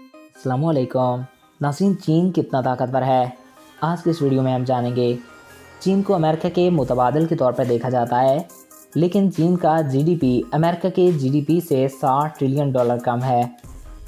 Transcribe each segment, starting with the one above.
अस्सलामुअलैकुम नाज़रीन, चीन कितना ताकतवर है। आज की इस वीडियो में हम जानेंगे। चीन को अमेरिका के मुतबादिल के तौर पर देखा जाता है, लेकिन चीन का जीडीपी अमेरिका के जीडीपी से $60 ट्रिलियन कम है।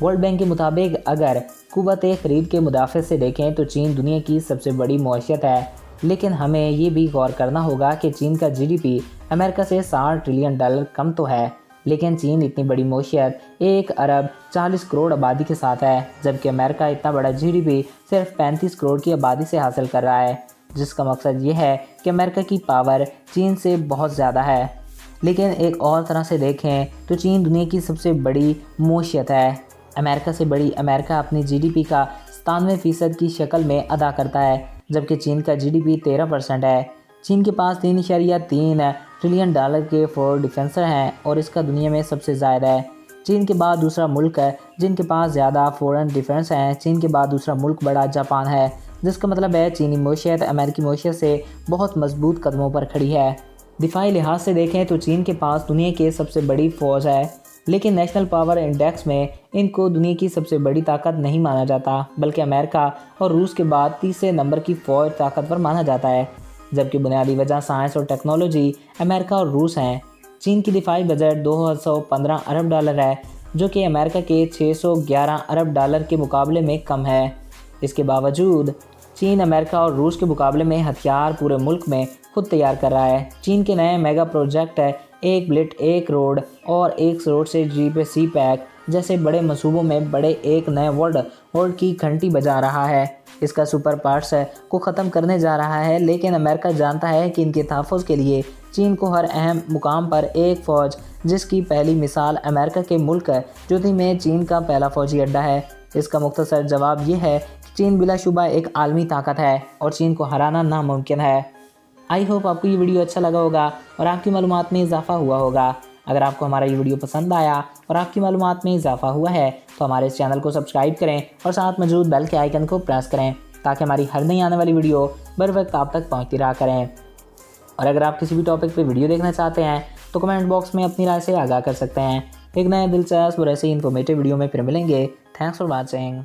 वर्ल्ड बैंक के मुताबिक अगर कुव्वत ख़रीद के मुदाफ़े से देखें तो चीन दुनिया की सबसे बड़ी मईशत है, लेकिन हमें ये भी गौर करना होगा कि चीन का जीडीपी अमेरिका से $60 ट्रिलियन कम तो है, लेकिन चीन इतनी बड़ी मईशत 1 अरब 40 करोड़ आबादी के साथ है, जबकि अमेरिका इतना बड़ा जीडीपी सिर्फ 35 करोड़ की आबादी से हासिल कर रहा है, जिसका मकसद ये है कि अमेरिका की पावर चीन से बहुत ज़्यादा है। लेकिन एक और तरह से देखें तो चीन दुनिया की सबसे बड़ी मईशत है। अमेरिका से बड़ी अमेरिका अपनी जीडीपी का 97% की शक्ल में अदा करता है, जबकि चीन का जीडीपी 13% है। चीन के पास $3.3 ट्रिलियन के फॉर डिफेंसर हैं और इसका दुनिया में सबसे ज़्यादा है। चीन के बाद दूसरा मुल्क है जिनके पास ज़्यादा फॉरेन डिफेंस हैं। चीन के बाद दूसरा मुल्क बड़ा जापान है, जिसका मतलब है चीनी मईशत अमेरिकी मईशत से बहुत मजबूत कदमों पर खड़ी है। दिफाई लिहाज से देखें तो चीन के पास दुनिया की सबसे बड़ी फ़ौज है, लेकिन नेशनल पावर इंडेक्स में इनको दुनिया की सबसे बड़ी ताकत नहीं माना जाता, बल्कि अमेरिका और रूस के बाद तीसरे नंबर की फ़ौज ताकतवर माना जाता है, जबकि बुनियादी वजह साइंस और टेक्नोलॉजी अमेरिका और रूस हैं। चीन की दिफाई बजट $215 अरब है, जो कि अमेरिका के $611 अरब के मुकाबले में कम है। इसके बावजूद चीन अमेरिका और रूस के मुकाबले में हथियार पूरे मुल्क में खुद तैयार कर रहा है। चीन के नए मेगा प्रोजेक्ट है एक बुलेट एक रोड और एक रोड से जीप सी पैक जैसे बड़े मंसूबों में बड़े एक नए वर्ल्ड की घंटी बजा रहा है। इसका सुपर पार्ट्स को ख़त्म करने जा रहा है, लेकिन अमेरिका जानता है कि इनके तहफ़्फ़ुज़ के लिए चीन को हर अहम मुकाम पर एक फ़ौज, जिसकी पहली मिसाल अमेरिका के मुल्क जुदी में चीन का पहला फ़ौजी अड्डा है। इसका मुख्तसर जवाब ये है कि चीन बिलाशुबा एक आलमी ताकत है और चीन को हराना नामुमकिन है। आई होप आपको ये वीडियो अच्छा लगा होगा और आपकी मालूमात में इजाफ़ा हुआ होगा। अगर आपको हमारा ये वीडियो पसंद आया और आपकी मालूमात में इजाफ़ा हुआ है तो हमारे इस चैनल को सब्सक्राइब करें और साथ मौजूद बेल के आइकन को प्रेस करें, ताकि हमारी हर नई आने वाली वीडियो बर वक्त आप तक पहुँचती रहा करें। और अगर आप किसी भी टॉपिक पर वीडियो देखना चाहते हैं तो कमेंट बॉक्स में अपनी राय से आगाह कर सकते हैं। एक नए दिलचस्प और ऐसे इन्फॉर्मेटिव वीडियो में फिर मिलेंगे। Thanks for watching.